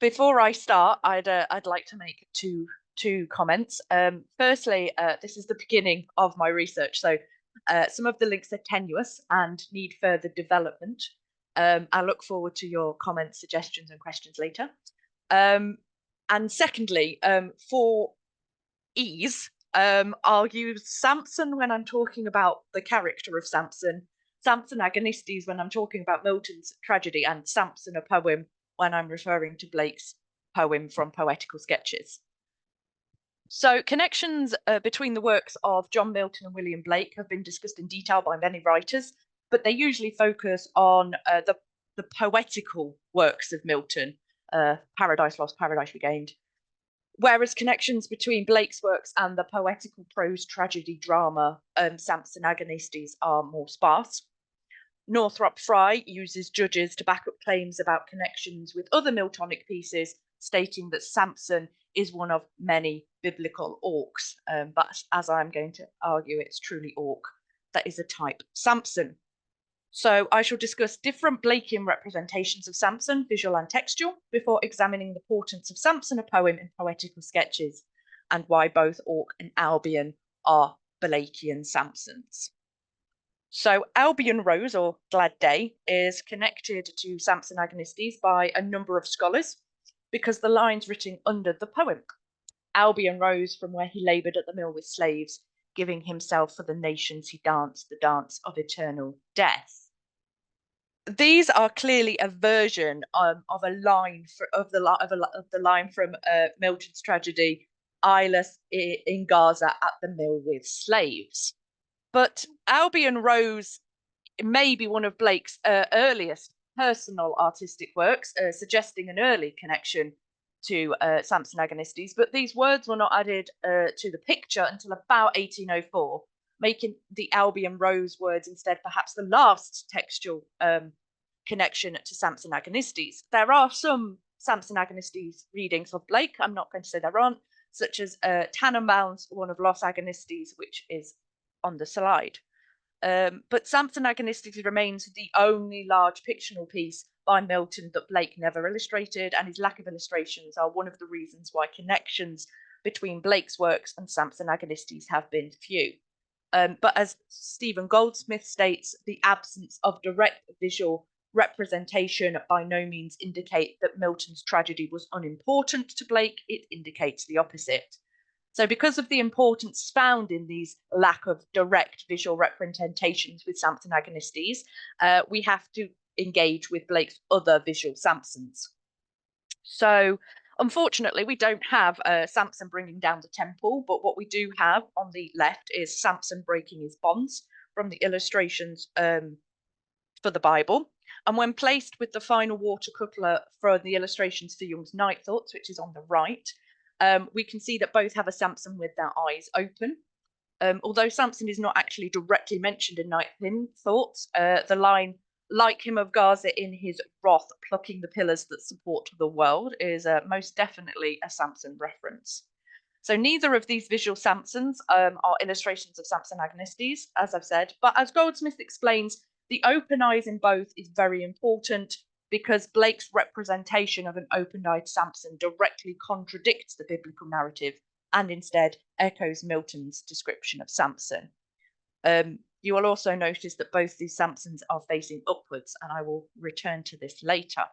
Before I start, I'd like to make two comments. Firstly, this is the beginning of my research, so some of the links are tenuous and need further development. I look forward to your comments, suggestions, and questions later. And secondly, for ease, I'll use Samson when I'm talking about the character of Samson, Samson Agonistes when I'm talking about Milton's tragedy, and Samson, a poem, when I'm referring to Blake's poem from Poetical Sketches. So connections between the works of John Milton and William Blake have been discussed in detail by many writers, but they usually focus on the poetical works of Milton, Paradise Lost, Paradise Regained, whereas connections between Blake's works and the poetical prose tragedy drama Samson Agonistes are more sparse. Northrop Frye uses judges to back up claims about connections with other Miltonic pieces, stating that Samson is one of many biblical orcs. But as I'm going to argue, it's truly orc that is a type Samson. So I shall discuss different Blakean representations of Samson, visual and textual, before examining the portents of Samson, a poem in Poetical Sketches, and why both Orc and Albion are Blakean Samsons. So Albion Rose, or Glad Day, is connected to Samson Agonistes by a number of scholars because the lines written under the poem. Albion rose from where he laboured at the mill with slaves, giving himself for the nations he danced the dance of eternal death. These are clearly a version of a line of the line from Milton's tragedy, Eyeless in Gaza at the mill with slaves. But Albion Rose may be one of Blake's earliest personal artistic works, suggesting an early connection to Samson Agonistes, but these words were not added to the picture until about 1804, making the Albion Rose words instead perhaps the last textual connection to Samson Agonistes. There are some Samson Agonistes readings of Blake, I'm not going to say there aren't, such as Tannenbaum's one of Los Agonistes, which is on the slide. But Samson Agonistes remains the only large fictional piece by Milton that Blake never illustrated, and his lack of illustrations are one of the reasons why connections between Blake's works and Samson Agonistes have been few. But as Stephen Goldsmith states, the absence of direct visual representation by no means indicate that Milton's tragedy was unimportant to Blake, it indicates the opposite. So because of the importance found in these lack of direct visual representations with Samson Agonistes, we have to engage with Blake's other visual Samsons. So unfortunately, we don't have Samson bringing down the temple, but what we do have on the left is Samson breaking his bonds from the illustrations for the Bible. And when placed with the final watercolor for the illustrations for Jung's Night Thoughts, which is on the right, we can see that both have a Samson with their eyes open. Although Samson is not actually directly mentioned in Night Thoughts, the line, like him of Gaza in his wrath, plucking the pillars that support the world, is most definitely a Samson reference. So neither of these visual Samsons are illustrations of Samson Agonistes, as I've said, but as Goldsmith explains, the open eyes in both is very important because Blake's representation of an open-eyed Samson directly contradicts the biblical narrative and instead echoes Milton's description of Samson. You will also notice that both these Samsons are facing upwards, and I will return to this later.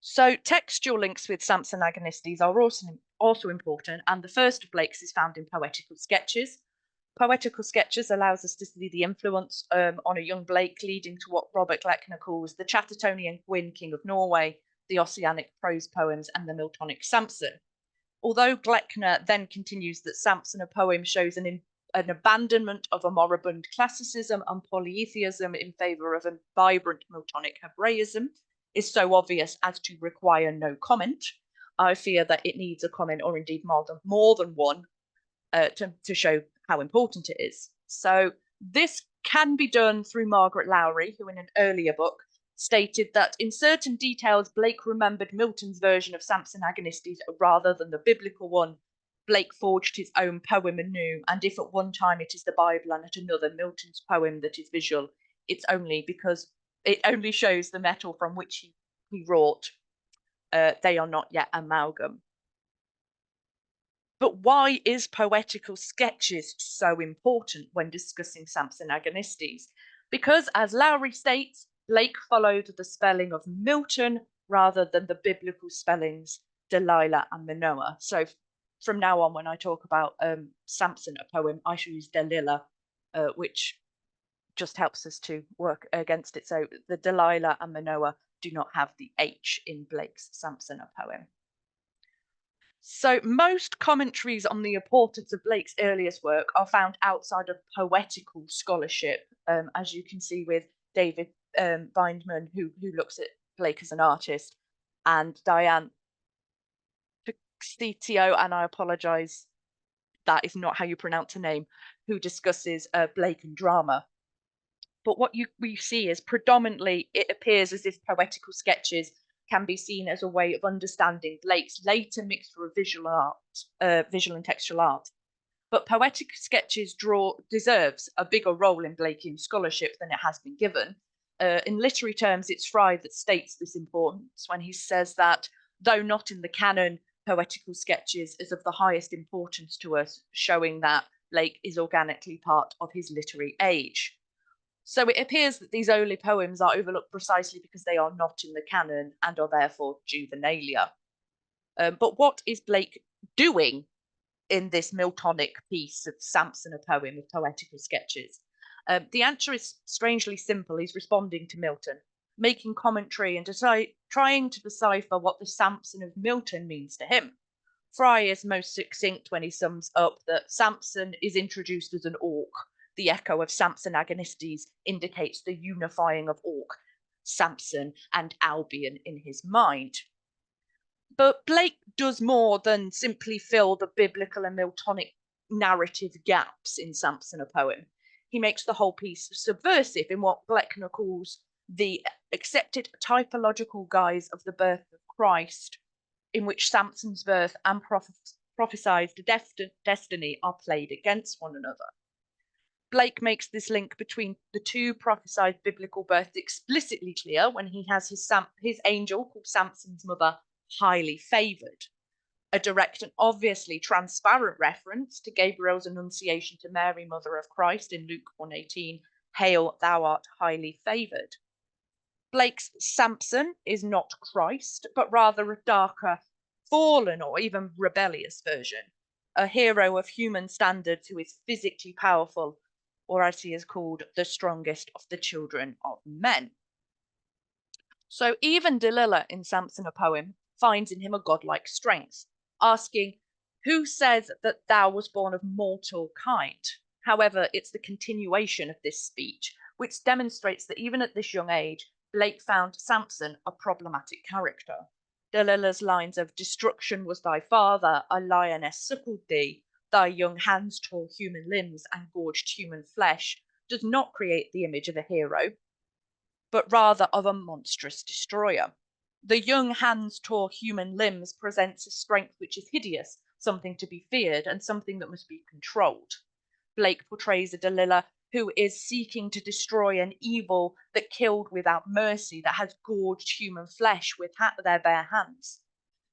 So textual links with Samson Agonistes are also important, and the first of Blake's is found in Poetical Sketches. Poetical Sketches allows us to see the influence on a young Blake, leading to what Robert Gleckner calls the Chattertonian Gwyn, King of Norway, the Ossianic prose poems, and the Miltonic Samson. Although Gleckner then continues that Samson, a poem, shows an abandonment of a moribund classicism and polytheism in favour of a vibrant Miltonic Hebraism, is so obvious as to require no comment. I fear that it needs a comment, or indeed more than one, to show how important it is. So this can be done through Margaret Lowry, who in an earlier book stated that in certain details, Blake remembered Milton's version of Samson Agonistes rather than the biblical one. Blake forged his own poem anew, and if at one time it is the Bible and at another Milton's poem that is visual, it's only because it only shows the metal from which he wrought. They are not yet amalgam. But why is Poetical Sketches so important when discussing Samson Agonistes? Because, as Lowry states, Blake followed the spelling of Milton rather than the biblical spellings Delilah and Manoah. So from now on, when I talk about Samson, a poem, I shall use Delilah, which just helps us to work against it. So the Delilah and Manoah do not have the H in Blake's Samson, a poem. So most commentaries on the importance of Blake's earliest work are found outside of poetical scholarship, as you can see with David Bindman, who looks at Blake as an artist, and Diane Pixitio, and I apologise, that is not how you pronounce her name, who discusses Blake and drama. But what we see is predominantly it appears as if Poetical Sketches can be seen as a way of understanding Blake's later mixture of visual and textual art. But Poetical Sketches deserves a bigger role in Blakean scholarship than it has been given. In literary terms, it's Fry that states this importance when he says that, though not in the canon, Poetical Sketches is of the highest importance to us, showing that Blake is organically part of his literary age. So it appears that these early poems are overlooked precisely because they are not in the canon and are therefore juvenilia. But what is Blake doing in this Miltonic piece of Samson, a poem of Poetical Sketches? The answer is strangely simple. He's responding to Milton, making commentary and trying to decipher what the Samson of Milton means to him. Fry is most succinct when he sums up that Samson is introduced as an orc. The echo of Samson Agonistes indicates the unifying of Orc, Samson, and Albion in his mind. But Blake does more than simply fill the biblical and Miltonic narrative gaps in Samson, a poem. He makes the whole piece subversive in what Gleckner calls the accepted typological guise of the birth of Christ, in which Samson's birth and prophesied destiny are played against one another. Blake makes this link between the two prophesied biblical births explicitly clear when he has his angel, called Samson's mother, highly favoured. A direct and obviously transparent reference to Gabriel's annunciation to Mary, mother of Christ, in Luke 1:18, "Hail, thou art highly favoured." Blake's Samson is not Christ, but rather a darker, fallen, or even rebellious version, a hero of human standards who is physically powerful, or as he is called, the strongest of the children of men. So even Delilah in Samson, a poem, finds in him a godlike strength, asking, "Who says that thou was born of mortal kind?" However, it's the continuation of this speech which demonstrates that even at this young age, Blake found Samson a problematic character. Delilah's lines of "Destruction was thy father, a lioness suckled thee, thy young hands tore human limbs and gorged human flesh," does not create the image of a hero, but rather of a monstrous destroyer. The young hands tore human limbs presents a strength which is hideous, something to be feared, and something that must be controlled. Blake portrays a Delilah who is seeking to destroy an evil that killed without mercy, that has gorged human flesh with their bare hands.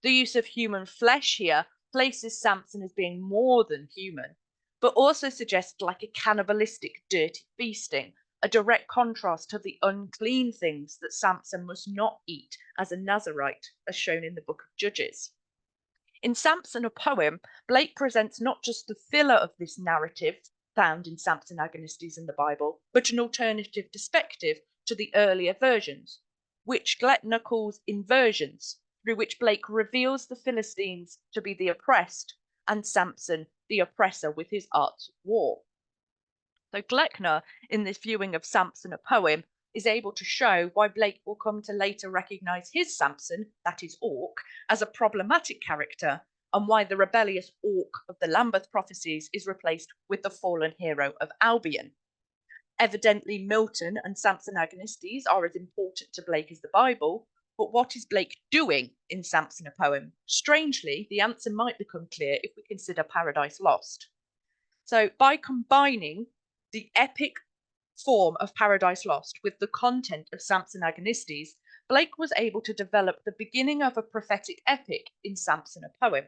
The use of human flesh here places Samson as being more than human, but also suggests like a cannibalistic, dirty feasting, a direct contrast to the unclean things that Samson must not eat as a Nazarite, as shown in the Book of Judges. In Samson, a poem, Blake presents not just the filler of this narrative found in Samson Agonistes in the Bible, but an alternative perspective to the earlier versions, which Gleckner calls inversions, through which Blake reveals the Philistines to be the oppressed and Samson the oppressor with his arts of war. So Gleckner, in this viewing of Samson, a poem, is able to show why Blake will come to later recognise his Samson, that is Orc, as a problematic character, and why the rebellious Orc of the Lambeth prophecies is replaced with the fallen hero of Albion. Evidently, Milton and Samson Agonistes are as important to Blake as the Bible, but what is Blake doing in Samson, a poem? Strangely, the answer might become clear if we consider Paradise Lost. So by combining the epic form of Paradise Lost with the content of Samson Agonistes, Blake was able to develop the beginning of a prophetic epic in Samson a Poem.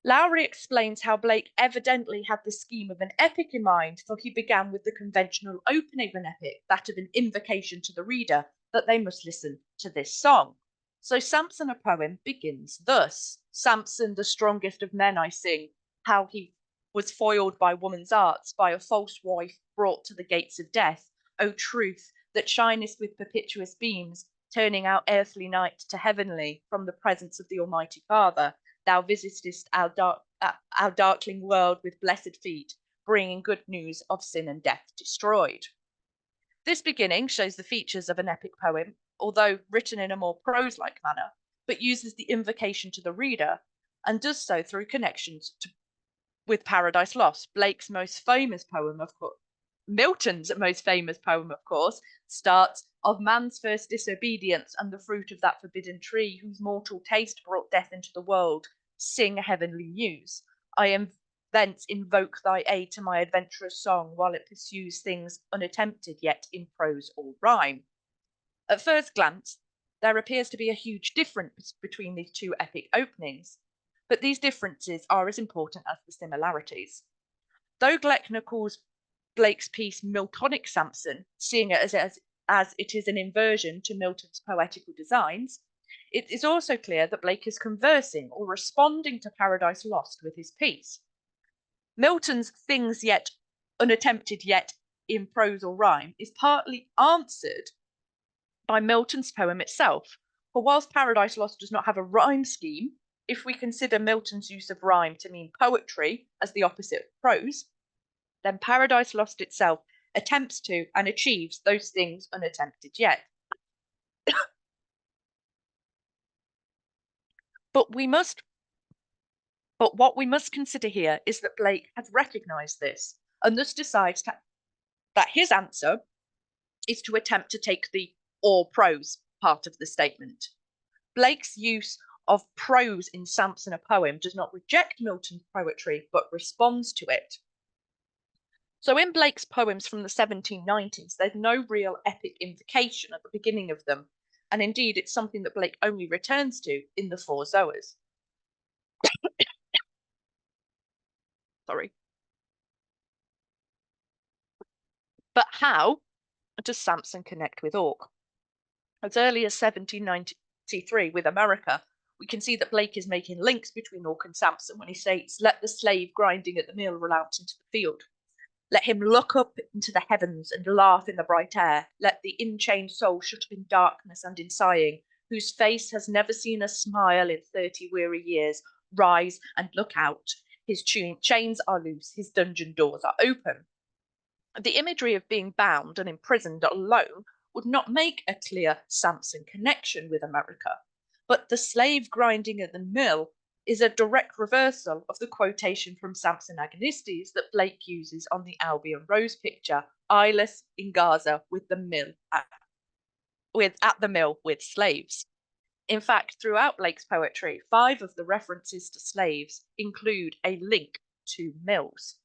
Lowry explains how Blake evidently had the scheme of an epic in mind, for he began with the conventional opening of an epic, that of an invocation to the reader that they must listen to this song. So Samson a Poem begins thus: Samson, the strongest of men, I sing, how he was foiled by woman's arts, by a false wife brought to the gates of death. O truth, that shinest with perpetuous beams, turning our earthly night to heavenly from the presence of the Almighty Father. Thou visitest our darkling world with blessed feet, bringing good news of sin and death destroyed. This beginning shows the features of an epic poem, although written in a more prose-like manner, but uses the invocation to the reader, and does so through connections with Paradise Lost, Blake's most famous poem, of course. Milton's most famous poem, of course, starts of man's first disobedience and the fruit of that forbidden tree, whose mortal taste brought death into the world. Sing heavenly news. I am thence invoke thy aid to my adventurous song, while it pursues things unattempted yet in prose or rhyme. At first glance, there appears to be a huge difference between these two epic openings, but these differences are as important as the similarities. Though Gleckner calls Blake's piece Miltonic Samson, seeing it as it is an inversion to Milton's poetical designs, it is also clear that Blake is conversing or responding to Paradise Lost with his piece. Milton's things yet unattempted yet in prose or rhyme is partly answered by Milton's poem itself, for whilst Paradise Lost does not have a rhyme scheme, if we consider Milton's use of rhyme to mean poetry as the opposite of prose, then Paradise Lost itself attempts to and achieves those things unattempted yet. But what we must consider here is that Blake has recognised this and thus decides that his answer is to attempt to take the or prose part of the statement. Blake's use of prose in Samson a Poem does not reject Milton's poetry, but responds to it. So in Blake's poems from the 1790s, there's no real epic invocation at the beginning of them, and indeed it's something that Blake only returns to in the Four Zoas. Sorry. But how does Samson connect with Orc? As early as 1793 with America, we can see that Blake is making links between Orc and Samson when he states, "Let the slave grinding at the mill roll out into the field. Let him look up into the heavens and laugh in the bright air. Let the in-chained soul shut up in darkness and in sighing, whose face has never seen a smile in 30 weary years, rise and look out. His chains are loose, his dungeon doors are open." The imagery of being bound and imprisoned alone would not make a clear Samson connection with America, but the slave grinding at the mill is a direct reversal of the quotation from Samson Agonistes that Blake uses on the Albion Rose picture, eyeless in Gaza with the mill at the mill with slaves. In fact, throughout Blake's poetry, 5 of the references to slaves include a link to mills.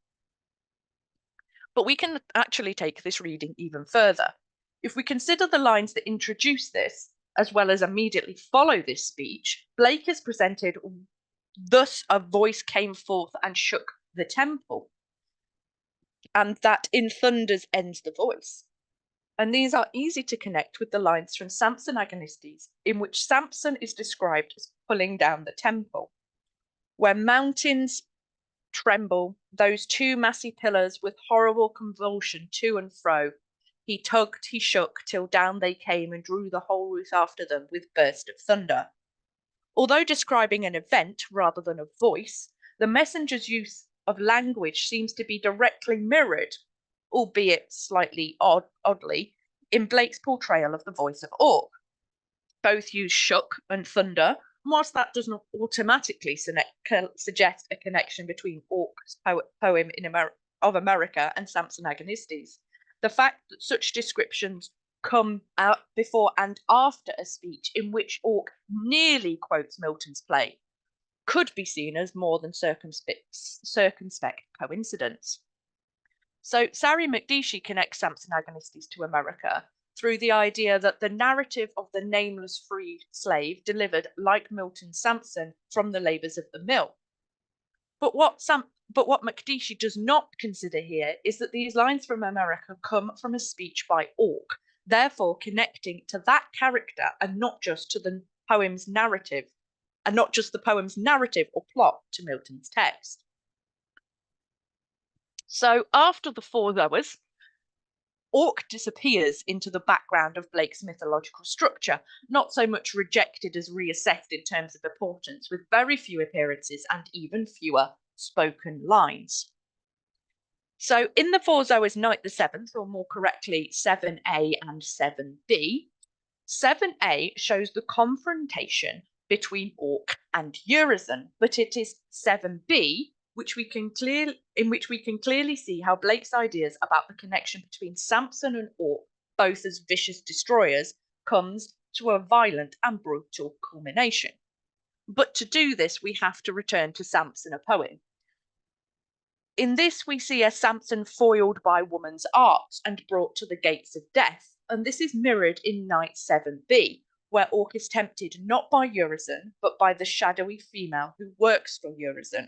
But we can actually take this reading even further. If we consider the lines that introduce this, as well as immediately follow this speech, Blake is presented, "Thus a voice came forth and shook the temple," and that "in thunders ends the voice." And these are easy to connect with the lines from Samson Agonistes, in which Samson is described as pulling down the temple, where mountains tremble, those 2 massy pillars with horrible convulsion to and fro. He tugged, he shook, till down they came and drew the whole roof after them with burst of thunder. Although describing an event rather than a voice, the messenger's use of language seems to be directly mirrored, albeit slightly oddly, in Blake's portrayal of the voice of Orc. Both use shook and thunder, and whilst that does not automatically suggest a connection between Orc's poem of America and Samson Agonistes, the fact that such descriptions come out before and after a speech in which Orc nearly quotes Milton's play could be seen as more than circumspect coincidence. So Sari Makdishi connects Samson Agonistes to America, through the idea that the narrative of the nameless free slave delivered, like Milton's Samson, from the labours of the mill. But what Makdisi does not consider here is that these lines from America come from a speech by Orc, therefore connecting to that character and not just to the poem's narrative, and not just the poem's narrative or plot to Milton's text. So after the 4 hours, Orc disappears into the background of Blake's mythological structure, not so much rejected as reassessed in terms of importance, with very few appearances and even fewer spoken lines. So in the 4 Zoas Night the 7th, or more correctly 7a and 7b, 7a shows the confrontation between Orc and Urizen, but it is 7b in which we can clearly see how Blake's ideas about the connection between Samson and Orc, both as vicious destroyers, comes to a violent and brutal culmination. But to do this, we have to return to Samson, a poem. In this, we see a Samson foiled by woman's arts and brought to the gates of death, and this is mirrored in Night 7b, where Orc is tempted not by Urizen, but by the shadowy female who works for Urizen.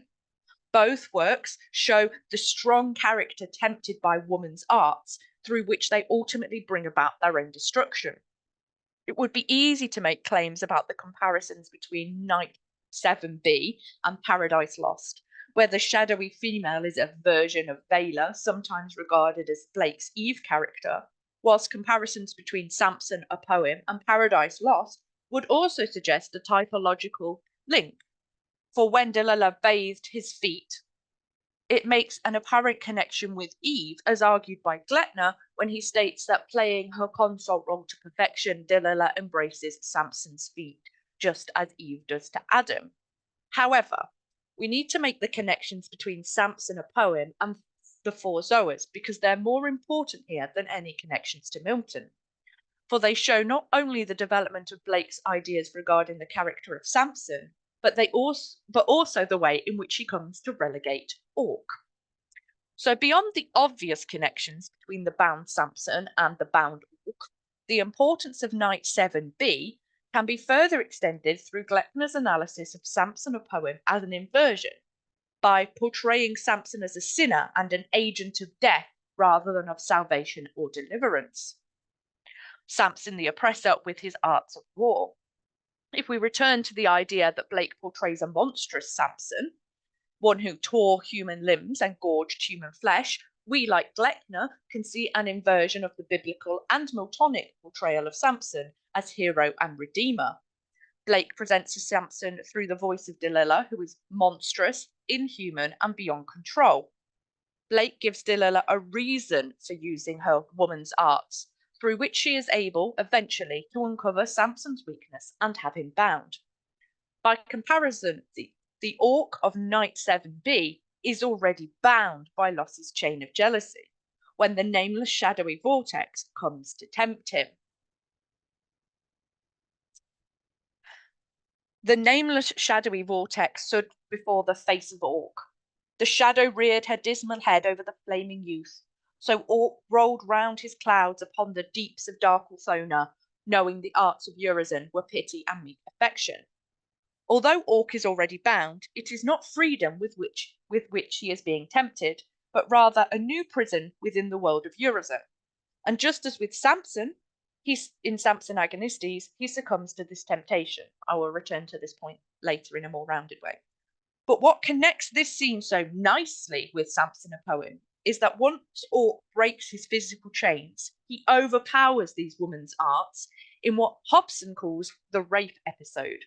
Both works show the strong character tempted by woman's arts, through which they ultimately bring about their own destruction. It would be easy to make claims about the comparisons between Night 7b and Paradise Lost, where the shadowy female is a version of Vela, sometimes regarded as Blake's Eve character, whilst comparisons between Samson, a poem, and Paradise Lost would also suggest a typological link. For when Delilah bathed his feet, it makes an apparent connection with Eve, as argued by Glettner when he states that playing her consort role to perfection, Delilah embraces Samson's feet, just as Eve does to Adam. However, we need to make the connections between Samson, a poem, and the 4 Zoas, because they're more important here than any connections to Milton. For they show not only the development of Blake's ideas regarding the character of Samson, but also the way in which he comes to relegate Orc. So beyond the obvious connections between the bound Samson and the bound Orc, the importance of Night 7b can be further extended through Glettner's analysis of Samson, a poem, as an inversion, by portraying Samson as a sinner and an agent of death rather than of salvation or deliverance. Samson the oppressor with his arts of war. If we return to the idea that Blake portrays a monstrous Samson, one who tore human limbs and gorged human flesh, we, like Glettner, can see an inversion of the biblical and Miltonic portrayal of Samson as hero and redeemer. Blake presents a Samson through the voice of Delilah, who is monstrous, inhuman, and beyond control. Blake gives Delilah a reason for using her woman's arts, through which she is able, eventually, to uncover Samson's weakness and have him bound. By comparison, the Orc of Night 7b is already bound by Loss's chain of jealousy, when the nameless shadowy vortex comes to tempt him. The nameless shadowy vortex stood before the face of Orc. The shadow reared her dismal head over the flaming youth, so Orc rolled round his clouds upon the deeps of dark Orthona, knowing the arts of Urizen were pity and meek affection. Although Orc is already bound, it is not freedom with which he is being tempted, but rather a new prison within the world of Urizen. And just as with Samson, in Samson Agonistes, he succumbs to this temptation. I will return to this point later in a more rounded way. But what connects this scene so nicely with Samson, a poem, is that once Orc breaks his physical chains, he overpowers these women's arts in what Hobson calls the rape episode.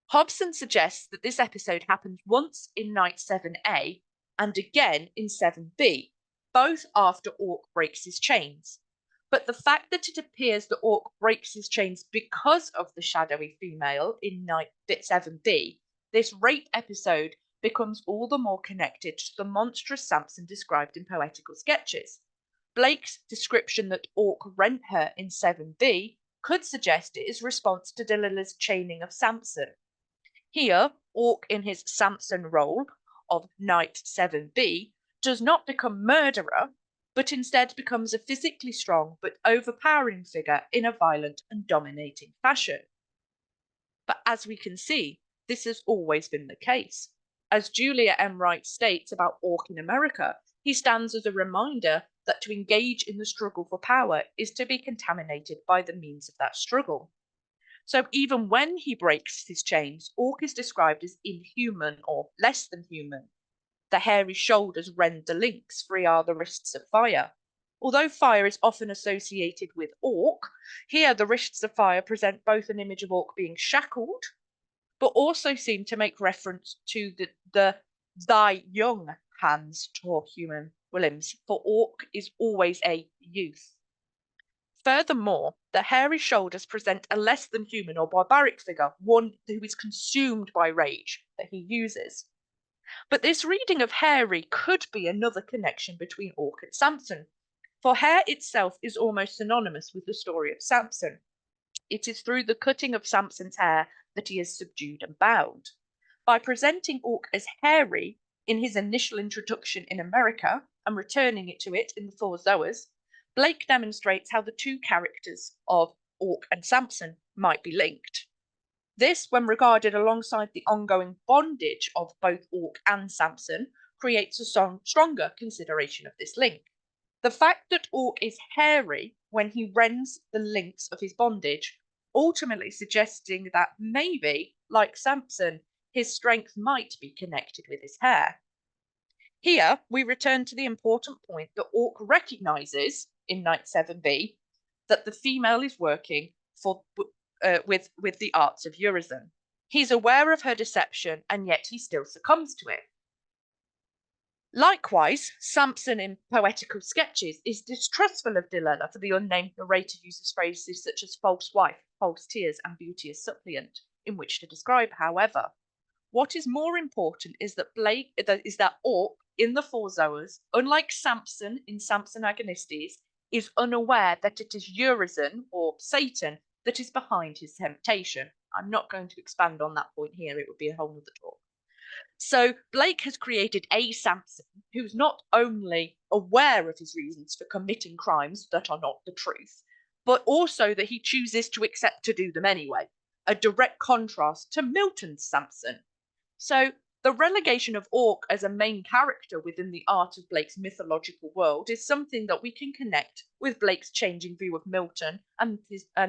Hobson suggests that this episode happens once in Night 7a and again in 7b, both after Orc breaks his chains. But the fact that it appears that Orc breaks his chains because of the shadowy female in Night 7b, this rape episode becomes all the more connected to the monstrous Samson described in Poetical Sketches. Blake's description that Orc rent her in 7b could suggest it is response to Delilah's chaining of Samson. Here, Orc in his Samson role of Night 7b does not become murderer, but instead becomes a physically strong but overpowering figure in a violent and dominating fashion. But as we can see, this has always been the case. As Julia M. Wright states about Orc in America, he stands as a reminder that to engage in the struggle for power is to be contaminated by the means of that struggle. So even when he breaks his chains, Orc is described as inhuman or less than human. The hairy shoulders rend the links, free are the wrists of fire. Although fire is often associated with Orc, here the wrists of fire present both an image of Orc being shackled, but also seem to make reference to the thy young hands tore human limbs, for Orc is always a youth. Furthermore, the hairy shoulders present a less than human or barbaric figure, one who is consumed by rage that he uses. But this reading of hairy could be another connection between Orc and Samson, for hair itself is almost synonymous with the story of Samson. It is through the cutting of Samson's hair that he is subdued and bound. By presenting Orc as hairy in his initial introduction in America and returning it to it in the Four Zoas, Blake demonstrates how the two characters of Orc and Samson might be linked. This, when regarded alongside the ongoing bondage of both Orc and Samson, creates a stronger consideration of this link. The fact that Orc is hairy when he rends the links of his bondage, ultimately suggesting that maybe, like Samson, his strength might be connected with his hair. Here, we return to the important point that Orc recognises in Knight 7b that the female is working with the arts of Urizen. He's aware of her deception, and yet he still succumbs to it. Likewise, Samson in Poetical Sketches is distrustful of Delilah, for the unnamed narrator uses phrases such as false wife, false tears, and beauteous suppliant in which to describe. However, what is more important is that Orc in the Four Zoas, unlike Samson in Samson Agonistes, is unaware that it is Urizen or Satan that is behind his temptation. I'm not going to expand on that point here, it would be a whole other talk. So Blake has created a Samson who's not only aware of his reasons for committing crimes that are not the truth, but also that he chooses to accept to do them anyway, a direct contrast to Milton's Samson. So the relegation of Orc as a main character within the art of Blake's mythological world is something that we can connect with Blake's changing view of Milton and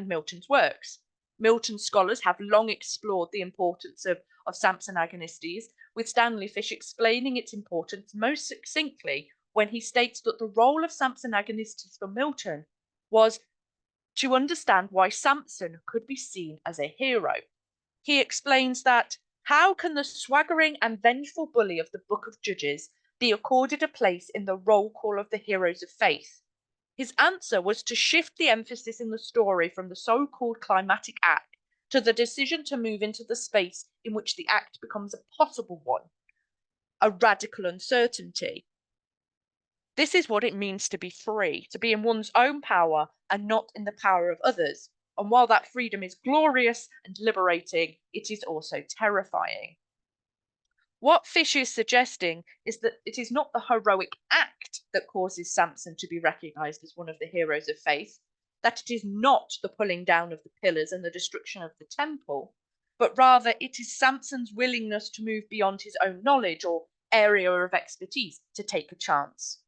Milton's works. Milton scholars have long explored the importance of Samson Agonistes, with Stanley Fish explaining its importance most succinctly when he states that the role of Samson Agonistes for Milton was to understand why Samson could be seen as a hero. He explains that how can the swaggering and vengeful bully of the Book of Judges be accorded a place in the roll call of the heroes of faith? His answer was to shift the emphasis in the story from the so-called climatic act to the decision to move into the space in which the act becomes a possible one, a radical uncertainty. This is what it means to be free, to be in one's own power and not in the power of others. And while that freedom is glorious and liberating, it is also terrifying. What Fish is suggesting is that it is not the heroic act that causes Samson to be recognised as one of the heroes of faith, that it is not the pulling down of the pillars and the destruction of the temple, but rather it is Samson's willingness to move beyond his own knowledge or area of expertise to take a chance.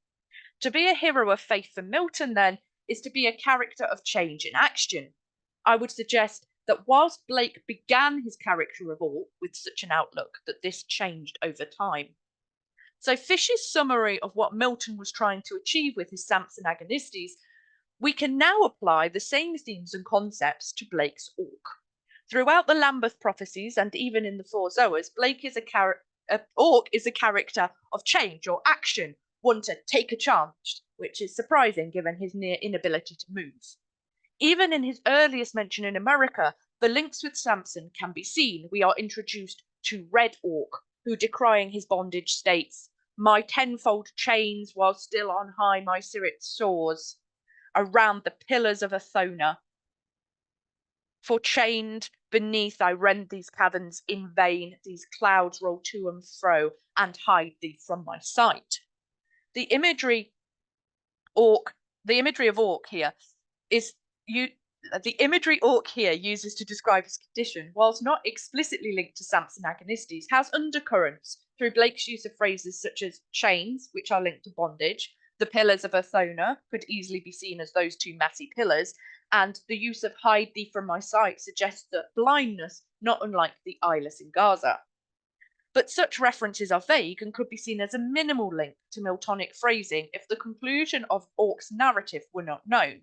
To be a hero of faith for Milton, then, is to be a character of change in action. I would suggest that whilst Blake began his character of Orc with such an outlook, that this changed over time. So Fish's summary of what Milton was trying to achieve with his Samson Agonistes, we can now apply the same themes and concepts to Blake's Orc. Throughout the Lambeth prophecies and even in the Four Zoas, Orc is a character of change or action, one to take a chance, which is surprising given his near inability to move. Even in his earliest mention in America, the links with Samson can be seen. We are introduced to Red Orc, who, decrying his bondage, states, "My tenfold chains, while still on high my spirit soars around the pillars of Athona. For chained beneath I rend these caverns in vain, these clouds roll to and fro, and hide thee from my sight." The imagery Orc, the imagery of orc here is you. The imagery orc here uses to describe his condition, whilst not explicitly linked to Samson Agonistes, has undercurrents through Blake's use of phrases such as chains, which are linked to bondage. The pillars of Athona could easily be seen as those two massy pillars, and the use of hide thee from my sight suggests that blindness, not unlike the eyeless in Gaza. But such references are vague and could be seen as a minimal link to Miltonic phrasing if the conclusion of Orc's narrative were not known.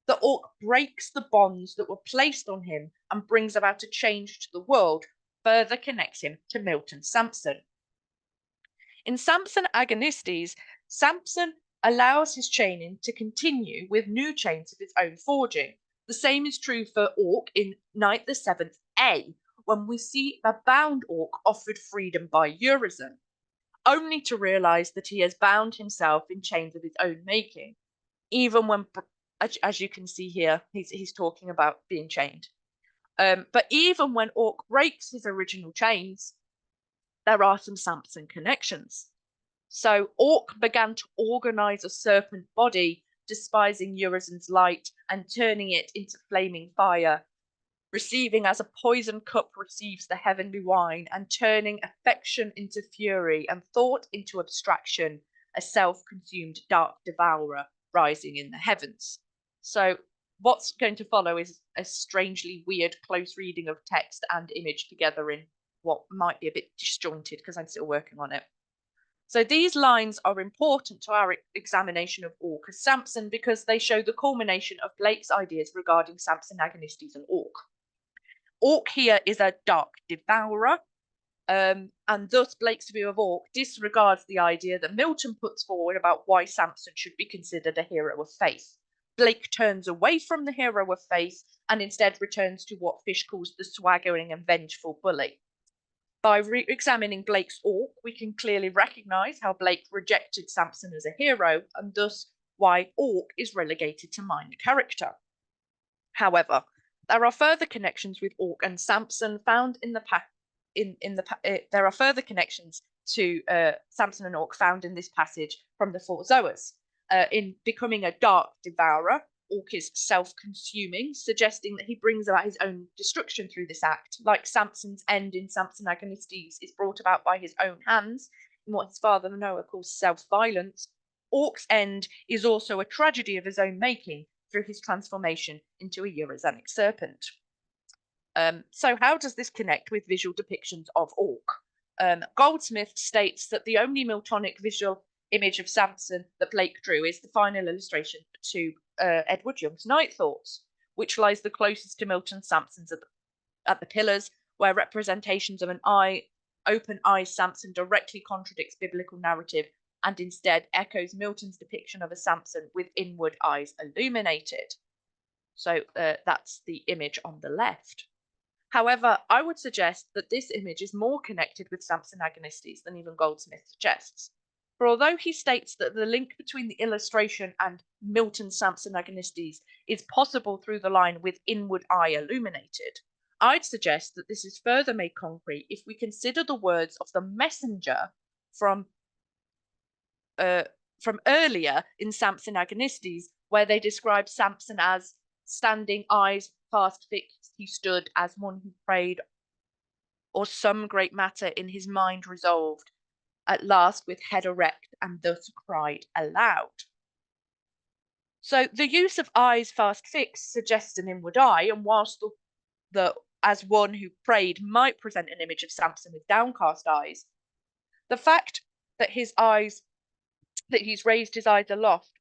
The Orc breaks the bonds that were placed on him and brings about a change to the world, further connects him to Milton's Samson. In Samson Agonistes, Samson allows his chaining to continue with new chains of his own forging. The same is true for Orc in Night the Seventh A, when we see a bound Orc offered freedom by Urizen, only to realise that he has bound himself in chains of his own making, even when, as you can see here, he's talking about being chained. But even when Orc breaks his original chains, there are some Samson connections. So Orc began to organise a serpent body, despising Urizen's light and turning it into flaming fire, receiving as a poison cup receives the heavenly wine, and turning affection into fury and thought into abstraction, a self-consumed dark devourer rising in the heavens. So what's going to follow is a strangely weird close reading of text and image together in what might be a bit disjointed because I'm still working on it. So these lines are important to our examination of Orc as Samson because they show the culmination of Blake's ideas regarding Samson Agonistes and Orc. Orc here is a dark devourer, and thus Blake's view of Orc disregards the idea that Milton puts forward about why Samson should be considered a hero of faith. Blake turns away from the hero of faith and instead returns to what Fish calls the swaggering and vengeful bully. By re-examining Blake's Orc, we can clearly recognise how Blake rejected Samson as a hero, and thus why Orc is relegated to minor character. However, there are further connections with Orc and Samson found in the there are further connections to Samson and Orc found in this passage from the Four Zoas. In becoming a dark devourer, Orc is self-consuming, suggesting that he brings about his own destruction through this act, like Samson's end in Samson Agonistes is brought about by his own hands, in what his father Noah calls self-violence. Orc's end is also a tragedy of his own making through his transformation into a Eurasianic serpent. So how does this connect with visual depictions of Orc? Goldsmith states that the only Miltonic visual image of Samson that Blake drew is the final illustration to Edward Young's Night Thoughts, which lies the closest to Milton's Samson's at the Pillars, where representations of an open eye Samson directly contradicts biblical narrative and instead echoes Milton's depiction of a Samson with inward eyes illuminated. So that's the image on the left. However, I would suggest that this image is more connected with Samson Agonistes than even Goldsmith suggests. For although he states that the link between the illustration and Milton's Samson Agonistes is possible through the line with inward eye illuminated, I'd suggest that this is further made concrete if we consider the words of the messenger from earlier in Samson Agonistes, where they describe Samson as standing eyes fast fixed, he stood as one who prayed, or some great matter in his mind resolved, at last with head erect, and thus cried aloud. So the use of eyes fast fixed suggests an inward eye, and whilst the as one who prayed might present an image of Samson with downcast eyes, the fact that he's raised his eyes aloft,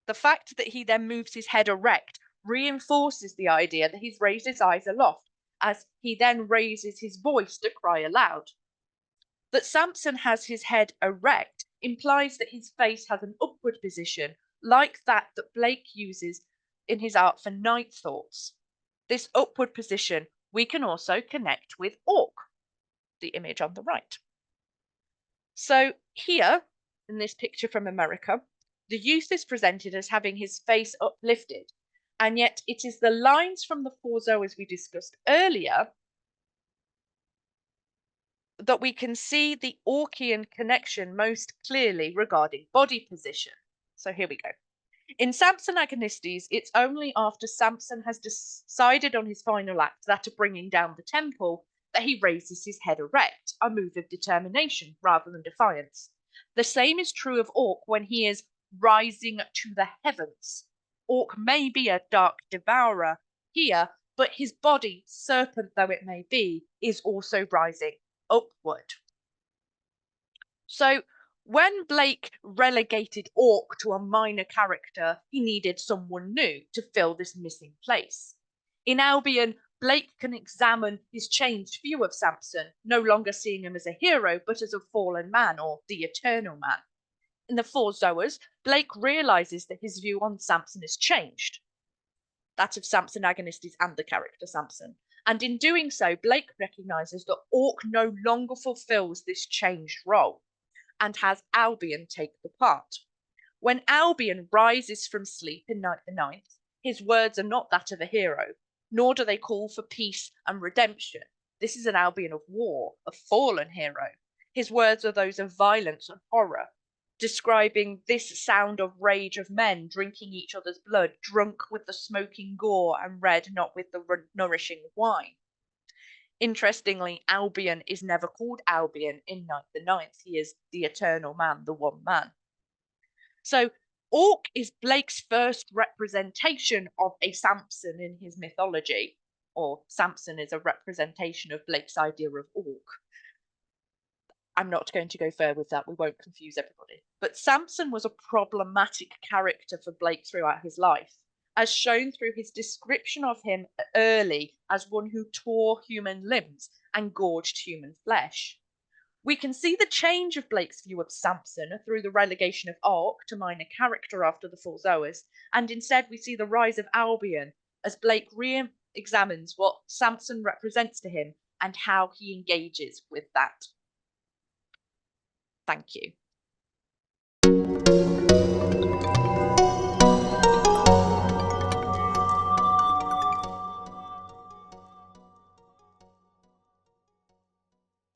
the fact that he then moves his head erect reinforces the idea that he's raised his eyes aloft, as he then raises his voice to cry aloud. That Samson has his head erect implies that his face has an upward position, like that Blake uses in his art for Night Thoughts. This upward position we can also connect with Orc, the image on the right. So here, in this picture from America, the youth is presented as having his face uplifted, and yet it is the lines from the Four Zoas we discussed earlier that we can see the Orcian connection most clearly regarding body position. So here we go. In Samson Agonistes, it's only after Samson has decided on his final act, that of bringing down the temple, that he raises his head erect, a move of determination rather than defiance. The same is true of Orc when he is rising to the heavens. Orc may be a dark devourer here, but his body, serpent though it may be, is also rising upward. So when Blake relegated Orc to a minor character, he needed someone new to fill this missing place. In Albion, Blake can examine his changed view of Samson, no longer seeing him as a hero, but as a fallen man or the eternal man. In the Four Zoas, Blake realizes that his view on Samson has changed, that of Samson Agonistes and the character Samson. And in doing so, Blake recognizes that Orc no longer fulfills this changed role and has Albion take the part. When Albion rises from sleep in Night the Ninth, his words are not that of a hero, nor do they call for peace and redemption. This is an Albion of war, a fallen hero. His words are those of violence and horror, describing this sound of rage of men drinking each other's blood, drunk with the smoking gore and red not with the nourishing wine. Interestingly, Albion is never called Albion in Night the Ninth. He is the eternal man, the one man. So Orc is Blake's first representation of a Samson in his mythology, or Samson is a representation of Blake's idea of Orc. I'm not going to go further with that. We won't confuse everybody. But Samson was a problematic character for Blake throughout his life, as shown through his description of him early as one who tore human limbs and gorged human flesh. We can see the change of Blake's view of Samson through the relegation of Orc to minor character after the Four Zoas, and instead we see the rise of Albion as Blake re-examines what Samson represents to him and how he engages with that. Thank you.